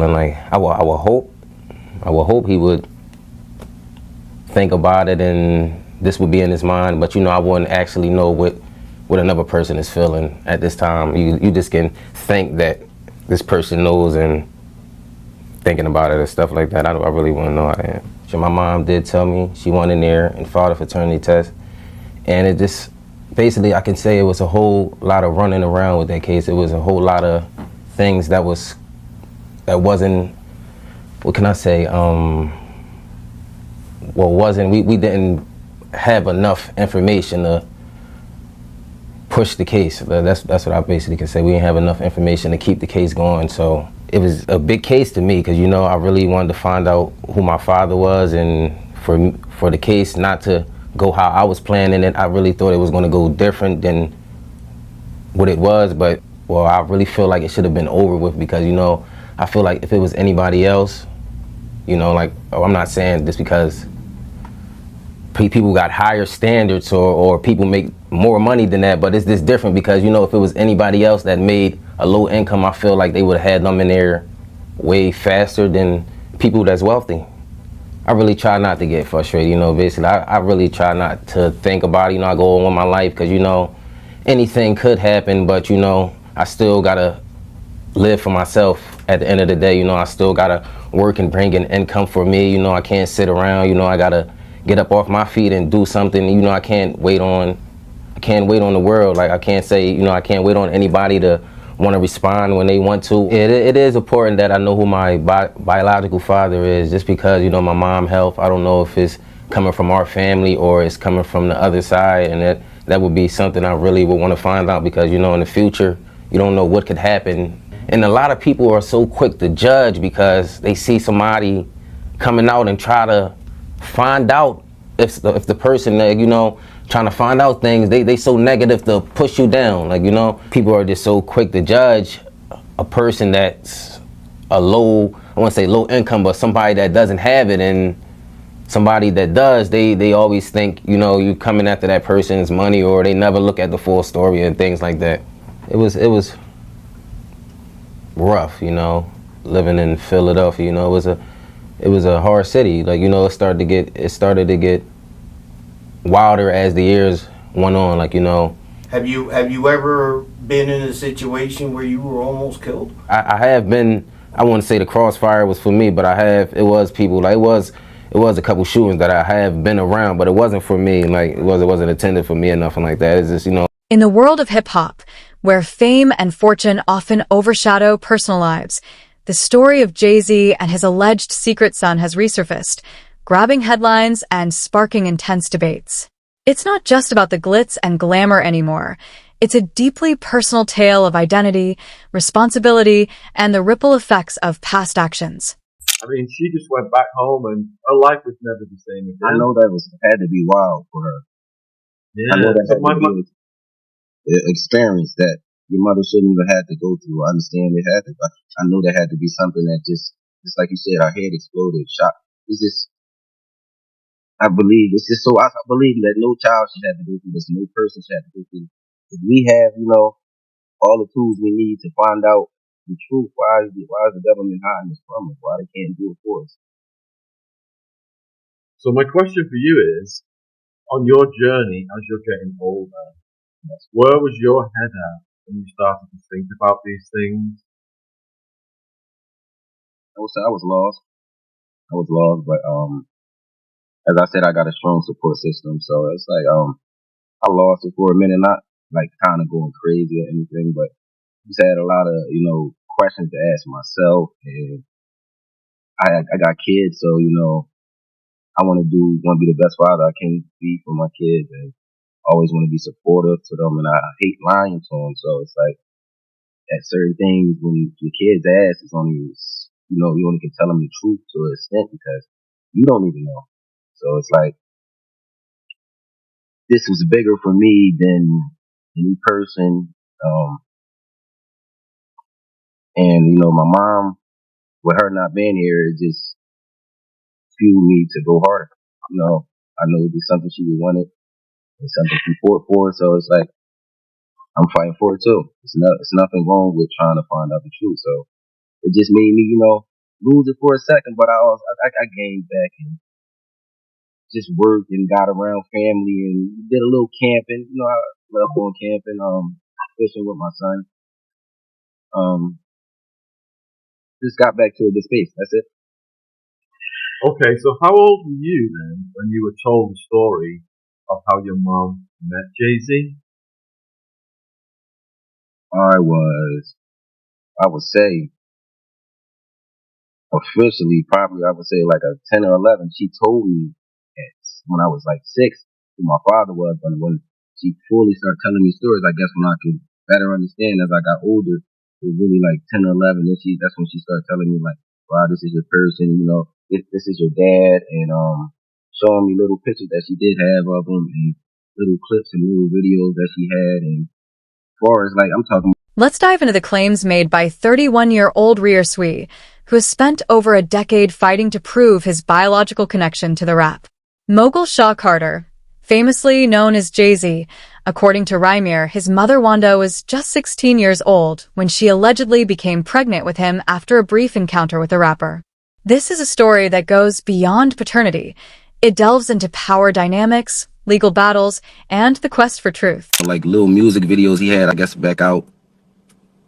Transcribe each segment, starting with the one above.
And like I would hope he would think about it and this would be in his mind, but I wouldn't actually know what another person is feeling at this time. You just can think that this person knows and thinking about it and stuff like that. I really want to know how I am. So my mom did tell me she went in there and filed a fraternity test, and it just basically I can say it was a whole lot of running around with that case. It was a whole lot of things that wasn't, what can I say, we didn't have enough information to push the case. That's what I basically can say. We didn't have enough information to keep the case going. So it was a big case to me because I really wanted to find out who my father was, and for the case not to go how I was planning it. I really thought it was going to go different than what it was, but I really feel like it should have been over with because I feel like if it was anybody else, I'm not saying this because people got higher standards or people make more money than that, but it's just different because if it was anybody else that made a low income, I feel like they would have had them in there way faster than people that's wealthy. I really try not to get frustrated, basically I really try not to think about it. I go on with my life because anything could happen, but I still gotta live for myself at the end of the day. I still gotta work and bring in income for me. I can't sit around. I gotta get up off my feet and do something. I can't wait on the world. Like I can't say, I can't wait on anybody to want to respond when they want to. It is important that I know who my biological father is, just because my mom health, I don't know if it's coming from our family or it's coming from the other side, and that would be something I really would want to find out because in the future you don't know what could happen. And a lot of people are so quick to judge because they see somebody coming out and try to find out if the person trying to find out things, they so negative to push you down. People are just so quick to judge a person that's I want to say low income, but somebody that doesn't have it, and somebody that does, they always think you coming after that person's money, or they never look at the full story and things like that. It was rough, living in Philadelphia. It was a hard city. It started to get wilder as the years went on. Have you ever been in a situation where you were almost killed? I have been. I wouldn't say the crossfire was for me, but it was people. It was a couple shootings that I have been around, but it wasn't for me. It wasn't intended for me or nothing like that. It's just In the world of hip-hop, where fame and fortune often overshadow personal lives, the story of Jay-Z and his alleged secret son has resurfaced, grabbing headlines and sparking intense debates. It's not just about the glitz and glamour anymore. It's a deeply personal tale of identity, responsibility, and the ripple effects of past actions. I mean, she just went back home and her life was never the same again. I know had to be wild for her. Yeah. I know that had to be an experience that your mother shouldn't even have to go through. I understand it had to, but I know there had to be something that just like you said, our head exploded, shock. It's just, I believe that no child should have to go through this, no person should have to go through this. If we have, all the tools we need to find out the truth, why is the government hiding this from us? Why they can't do it for us? So my question for you is, on your journey as you're getting older, where was your head at when you started to think about these things? I was lost. But as I said, I got a strong support system, so it's like I lost it for a minute, not like kind of going crazy or anything, but just had a lot of questions to ask myself, and I got kids, so I want to be the best father I can be for my kids, and always want to be supportive to them, and I hate lying to them. So it's like at certain things when your kids ask, it's only you only can tell them the truth to an extent because you don't even know. So it's like this was bigger for me than any person. And my mom, with her not being here, it just fueled me to go harder. I know it'd be something she would wanted and something she fought for. So it's like I'm fighting for it too. It's nothing wrong with trying to find out the truth. So it just made me, lose it for a second, but I gained back and just worked and got around family and did a little camping. You know, I love going camping, fishing with my son. Just got back to a good space. That's it. Okay, so how old were you then when you were told the story of how your mom met Jay-Z? I would say, officially, probably I would say like a 10 or 11. She told me when I was like 6 who my father was, but when she fully started telling me stories, I guess when I could better understand as I got older, it was really like 10 or 11. And that's when she started telling me like, wow, this is your person, you know, this is your dad, and showing me little pictures that she did have of him and little clips and little videos that she had. And as far as like, I'm talking. Let's dive into the claims made by 31-year-old Rear Sui, who has spent over a decade fighting to prove his biological connection to the rap mogul Shaw Carter, famously known as Jay-Z. According to Rymir, his mother Wanda was just 16 years old when she allegedly became pregnant with him after a brief encounter with the rapper. This is a story that goes beyond paternity. It delves into power dynamics, legal battles, and the quest for truth. Like little music videos he had, I guess, back out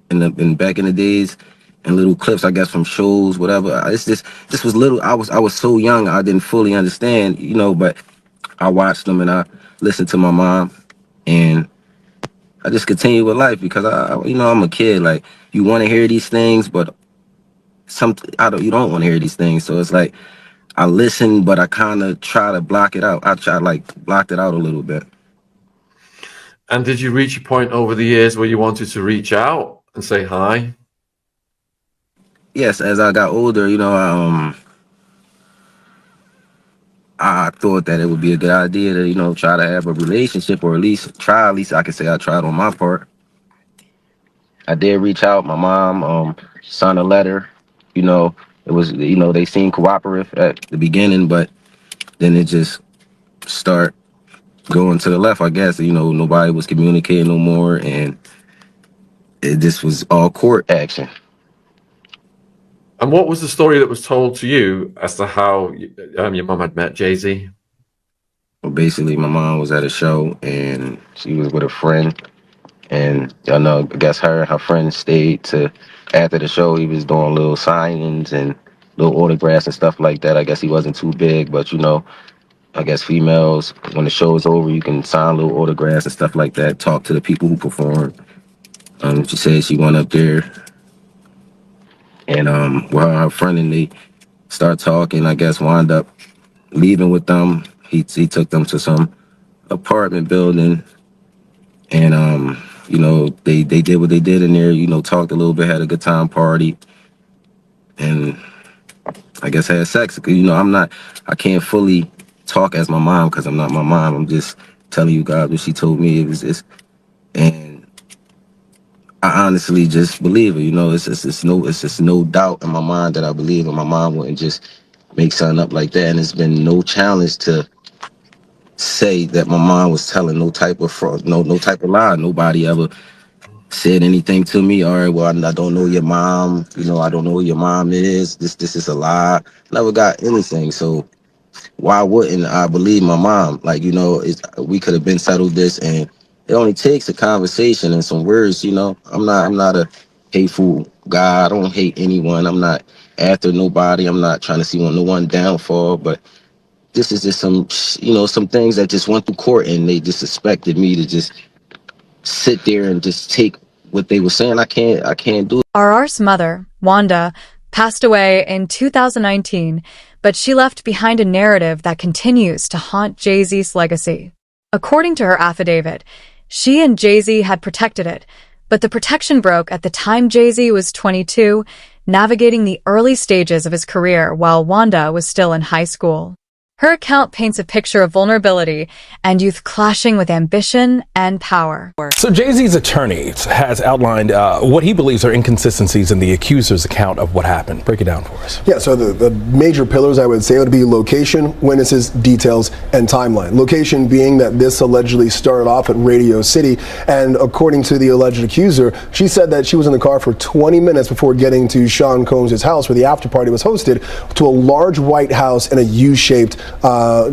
back in the days, and little clips, I guess, from shows, whatever. This was little. I was so young, I didn't fully understand, you know. But I watched them and I listened to my mom, and I just continued with life because I'm a kid. Like, you want to hear these things, but you don't want to hear these things. So it's like I listen, but I kind of try to block it out. Blocked it out a little bit. And did you reach a point over the years where you wanted to reach out and say hi? Yes, as I got older, I thought that it would be a good idea to, try to have a relationship, or at least I could say I tried on my part. I did reach out. My mom signed a letter. You know, it was, they seemed cooperative at the beginning, but then it just start going to the left, I guess. Nobody was communicating no more, and it just was all court action. And what was the story that was told to you as to how your mum had met Jay-Z? Well, basically, my mom was at a show, and she was with a friend. And I guess her and her friend stayed to after the show. He was doing little signings and little autographs and stuff like that. I guess he wasn't too big, but I guess females, when the show is over, you can sign little autographs and stuff like that. Talk to the people who perform. She said she went up there, and with her and her friend, and they start talking. I guess wound up leaving with them. He took them to some apartment building, and they did what they did in there. Talked a little bit, had a good time, party, and I guess had sex. I can't fully talk as my mom because I'm not my mom. I'm just telling you guys what she told me. It was this, and I honestly just believe her. It's just no doubt in my mind that I believe her. My mom wouldn't just make something up like that, and it's been no challenge to say that my mom was telling no type of fraud, no type of lie. Nobody ever said anything to me. All right, well, I don't know your mom. I don't know who your mom is. This is a lie. Never got anything. So why wouldn't I believe my mom? Like, we could have been settled this, and it only takes a conversation and some words. I'm not a hateful guy. I don't hate anyone. I'm not after nobody. I'm not trying to see no one downfall. But this is just some things that just went through court, and they just expected me to just sit there and just take what they were saying. I can't do it. RR's mother, Wanda, passed away in 2019, but she left behind a narrative that continues to haunt Jay-Z's legacy. According to her affidavit, she and Jay-Z had protected it, but the protection broke at the time Jay-Z was 22, navigating the early stages of his career while Wanda was still in high school. Her account paints a picture of vulnerability and youth clashing with ambition and power. So Jay-Z's attorney has outlined what he believes are inconsistencies in the accuser's account of what happened. Break it down for us. Yeah, so the major pillars I would say would be location, witnesses, details, and timeline. Location being that this allegedly started off at Radio City, and according to the alleged accuser, she said that she was in the car for 20 minutes before getting to Sean Combs' house where the after party was hosted, to a large white house in a U-shaped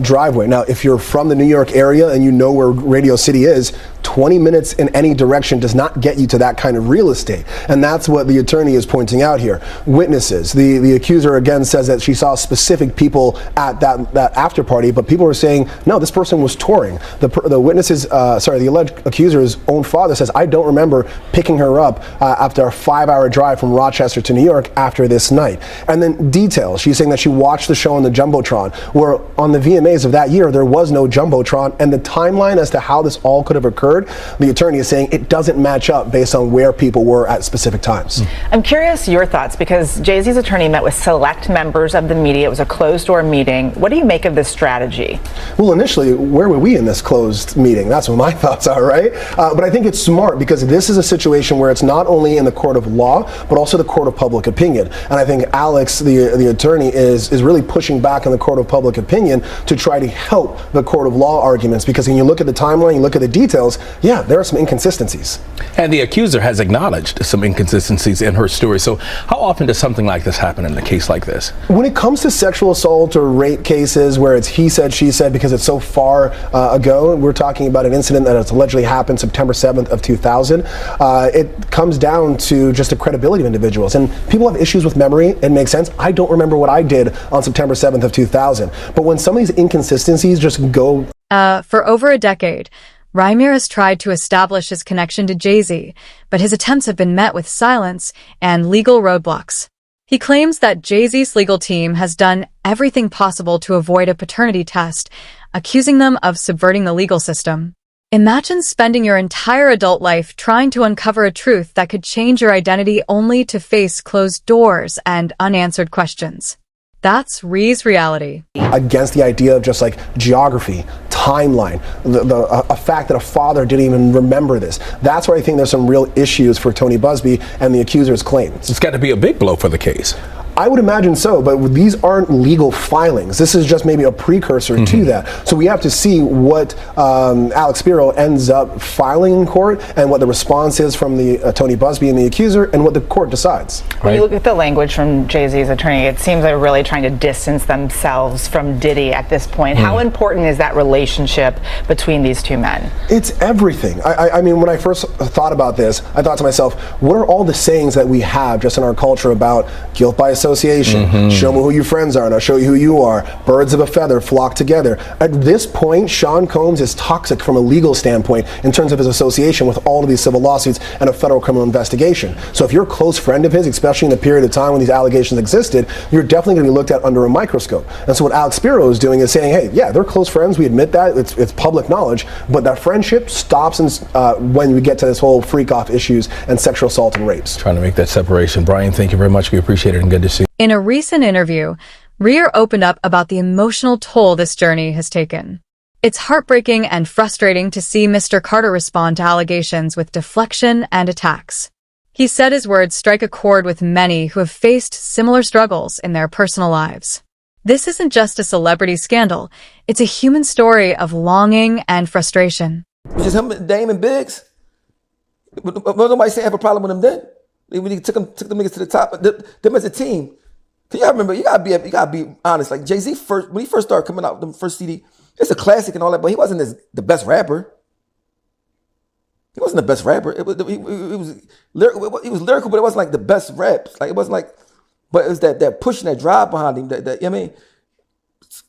driveway. Now, if you're from the New York area and you know where Radio City is, 20 minutes in any direction does not get you to that kind of real estate. And that's what the attorney is pointing out here. Witnesses. The accuser again says that she saw specific people at that after party, but people were saying, no, this person was touring. The witnesses, the alleged accuser's own father says, I don't remember picking her up after a 5-hour drive from Rochester to New York after this night. And then details. She's saying that she watched the show on the Jumbotron, where on the VMAs of that year, there was no Jumbotron, and the timeline as to how this all could have occurred, the attorney is saying it doesn't match up based on where people were at specific times. I'm curious your thoughts, because Jay-Z's attorney met with select members of the media. It was a closed-door meeting. What do you make of this strategy? Well, initially, where were we in this closed meeting? That's what my thoughts are, right? But I think it's smart because this is a situation where it's not only in the court of law, but also the court of public opinion. And I think Alex, the attorney, is really pushing back on the court of public opinion to try to help the court of law arguments, because when you look at the timeline, you look at the details, yeah, there are some inconsistencies. And the accuser has acknowledged some inconsistencies in her story. So how often does something like this happen in a case like this? When it comes to sexual assault or rape cases where it's he said, she said, because it's so far ago, we're talking about an incident that has allegedly happened September 7th of 2000. It comes down to just the credibility of individuals. And people have issues with memory. It makes sense. I don't remember what I did on September 7th of 2000. But when some of these inconsistencies just go... For over a decade, Reimer has tried to establish his connection to Jay-Z, but his attempts have been met with silence and legal roadblocks. He claims that Jay-Z's legal team has done everything possible to avoid a paternity test, accusing them of subverting the legal system. Imagine spending your entire adult life trying to uncover a truth that could change your identity only to face closed doors and unanswered questions. That's Ree's reality. Against the idea of just like geography, timeline, a fact that a father didn't even remember this. That's where I think there's some real issues for Tony Busby and the accuser's claims. It's got to be a big blow for the case. I would imagine so, but these aren't legal filings. This is just maybe a precursor to that. So we have to see what Alex Spiro ends up filing in court and what the response is from the Tony Busby and the accuser and what the court decides. When you look at the language from Jay-Z's attorney, it seems they're really trying to distance themselves from Diddy at this point. How important is that relationship between these two men? It's everything. I mean, when I first thought about this, I thought to myself, what are all the sayings that we have just in our culture about guilt by association, show me who your friends are and I'll show you who you are, birds of a feather flock together. At this point, Sean Combs is toxic from a legal standpoint in terms of his association with all of these civil lawsuits and a federal criminal investigation. So if you're a close friend of his, especially in the period of time when these allegations existed, you're definitely going to be looked at under a microscope. And so what Alex Spiro is doing is saying, hey, yeah, they're close friends, we admit that, it's public knowledge, but that friendship stops when we get to this whole freak-off issues and sexual assault and rapes. Trying to make that separation. Brian, thank you very much. We appreciate it and good to see you. In a recent interview, Reer opened up about the emotional toll this journey has taken. It's heartbreaking and frustrating to see Mr. Carter respond to allegations with deflection and attacks. He said his words strike a chord with many who have faced similar struggles in their personal lives. This isn't just a celebrity scandal, it's a human story of longing and frustration. It's just him, Dame, and Biggs. Nobody say I have a problem with them then. When he took them niggas to the top, them as a team. Cause y'all remember, you gotta be honest. Like Jay-Z when he first started coming out, the first CD, it's a classic and all that, but he wasn't the best rapper. He wasn't the best rapper. He was lyrical, but it wasn't like the best raps. Like it wasn't like, but it was that push and that drive behind him. That you know what I mean,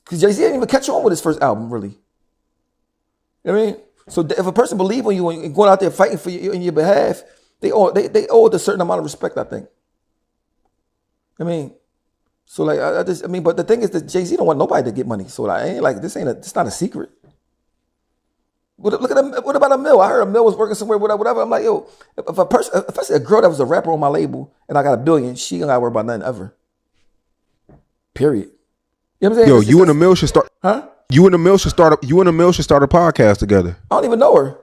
because Jay-Z didn't even catch on with his first album, really. You know what I mean? So if a person believes in you and going out there fighting for you in your behalf, they owe a certain amount of respect, I think. I mean, so like but the thing is that Jay-Z don't want nobody to get money. So like, I ain't like it's not a secret. Look at him. What about a Mill? I heard a Mill was working somewhere, whatever. I'm like, yo, if I see a girl that was a rapper on my label and I got $1 billion, she ain't gotta worry about nothing ever. Period. You know what I'm saying? Yo, It's you and just- Emil should start. Huh? You and Emil should start a podcast together. I don't even know her.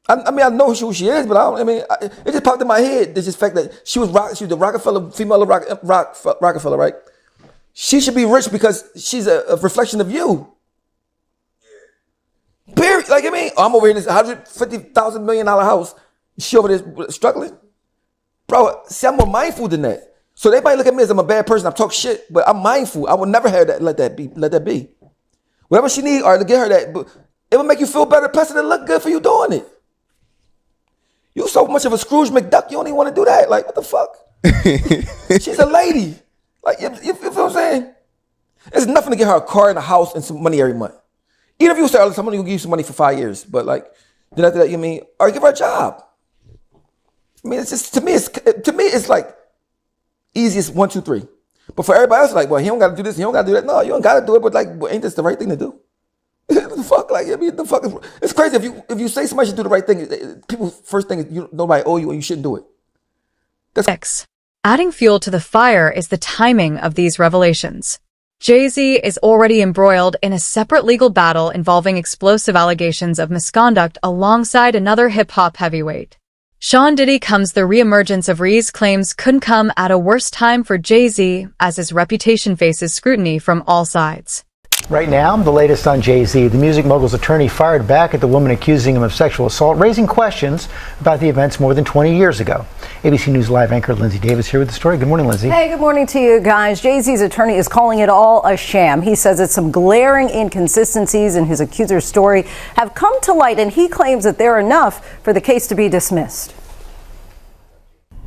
I mean, I know who she is, but it just popped in my head. There's just the fact that she was the Rockefeller, female of Rockefeller, right? She should be rich because she's a reflection of you. Period. Like, I mean, I'm over here in this $150,000 million house. She over there struggling. Bro, see, I'm more mindful than that. So they might look at me as I'm a bad person. I talk shit, but I'm mindful. I would never have that. Let that be. Whatever she need, or to get her that. But it would make you feel better. Plus, it'll look good for you doing it. You so much of a Scrooge McDuck, you don't even want to do that. Like, what the fuck? She's a lady. Like, you feel what I'm saying? It's nothing to get her a car and a house and some money every month. Even if you say, somebody will give you some money for 5 years, but like, then after that, or give her a job. I mean, it's just, to me, it's like easiest 1, 2, 3. But for everybody else, like, well, he don't got to do this, he don't got to do that. No, you don't got to do it, but like, well, ain't this the right thing to do? The fuck, like, I mean, the fuck is, it's crazy if you say somebody should do the right thing. People first thing is nobody owe you and you shouldn't do it. That's 6. Adding fuel to the fire is the timing of these revelations. Jay-Z is already embroiled in a separate legal battle involving explosive allegations of misconduct alongside another hip-hop heavyweight. Sean Diddy comes the reemergence of Ree's claims couldn't come at a worse time for Jay-Z as his reputation faces scrutiny from all sides. Right now, the latest on Jay-Z. The music mogul's attorney fired back at the woman accusing him of sexual assault, raising questions about the events more than 20 years ago. ABC News Live anchor Lindsay Davis here with the story. Good morning, Lindsay. Hey, good morning to you guys. Jay-Z's attorney is calling it all a sham. He says that some glaring inconsistencies in his accuser's story have come to light, and he claims that they're enough for the case to be dismissed.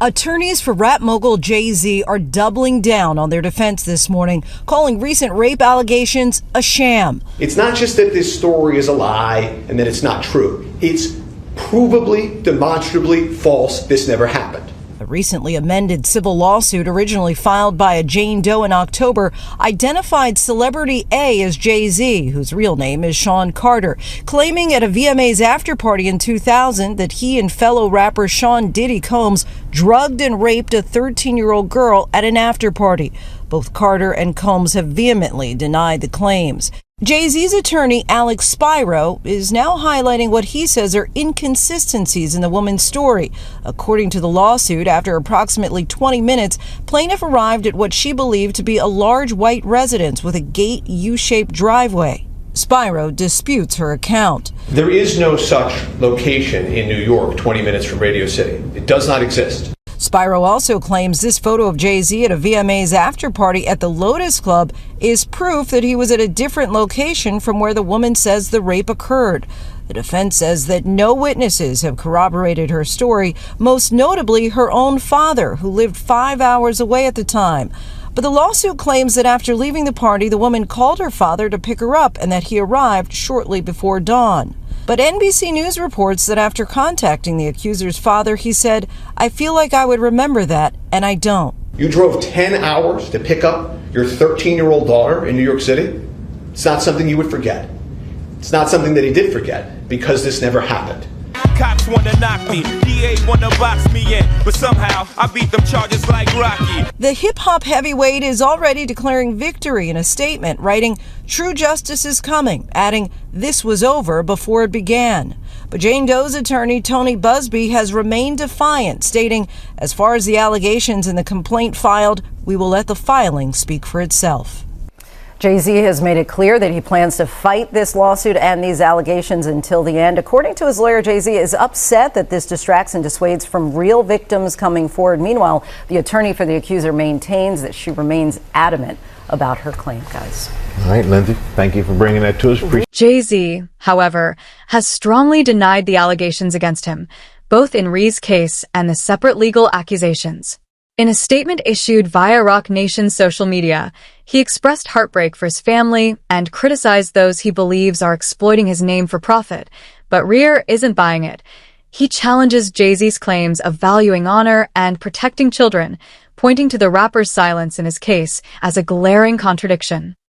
Attorneys for rap mogul Jay-Z are doubling down on their defense this morning, calling recent rape allegations a sham. It's not just that this story is a lie and that it's not true. It's provably, demonstrably false. This never happened. The recently amended civil lawsuit, originally filed by a Jane Doe in October, identified celebrity A as Jay-Z, whose real name is Sean Carter, claiming at a VMA's after-party in 2000 that he and fellow rapper Sean Diddy Combs drugged and raped a 13-year-old girl at an after-party. Both Carter and Combs have vehemently denied the claims. Jay-Z's attorney, Alex Spiro, is now highlighting what he says are inconsistencies in the woman's story. According to the lawsuit, after approximately 20 minutes, plaintiff arrived at what she believed to be a large white residence with a gate U-shaped driveway. Spiro disputes her account. There is no such location in New York, 20 minutes from Radio City. It does not exist. Spiro also claims this photo of Jay-Z at a VMA's after-party at the Lotus Club is proof that he was at a different location from where the woman says the rape occurred. The defense says that no witnesses have corroborated her story, most notably her own father, who lived 5 hours away at the time. But the lawsuit claims that after leaving the party, the woman called her father to pick her up and that he arrived shortly before dawn. But NBC News reports that after contacting the accuser's father, he said, "I feel like I would remember that, and I don't." You drove 10 hours to pick up your 13-year-old daughter in New York City? It's not something you would forget. It's not something that he did forget, because this never happened. Cops wanna knock me, DA wanna box me in, but somehow I beat them charges like Rocky. The hip-hop heavyweight is already declaring victory in a statement, writing, "True justice is coming," adding, "This was over before it began." But Jane Doe's attorney, Tony Busby, has remained defiant, stating, "As far as the allegations in the complaint filed, we will let the filing speak for itself." Jay-Z has made it clear that he plans to fight this lawsuit and these allegations until the end. According to his lawyer, Jay-Z is upset that this distracts and dissuades from real victims coming forward. Meanwhile, the attorney for the accuser maintains that she remains adamant about her claim, guys. All right, Lindsay, thank you for bringing that to us. Jay-Z, however, has strongly denied the allegations against him, both in Ree's case and the separate legal accusations. In a statement issued via Roc Nation's social media, he expressed heartbreak for his family and criticized those he believes are exploiting his name for profit. But Reer isn't buying it. He challenges Jay-Z's claims of valuing honor and protecting children, pointing to the rapper's silence in his case as a glaring contradiction.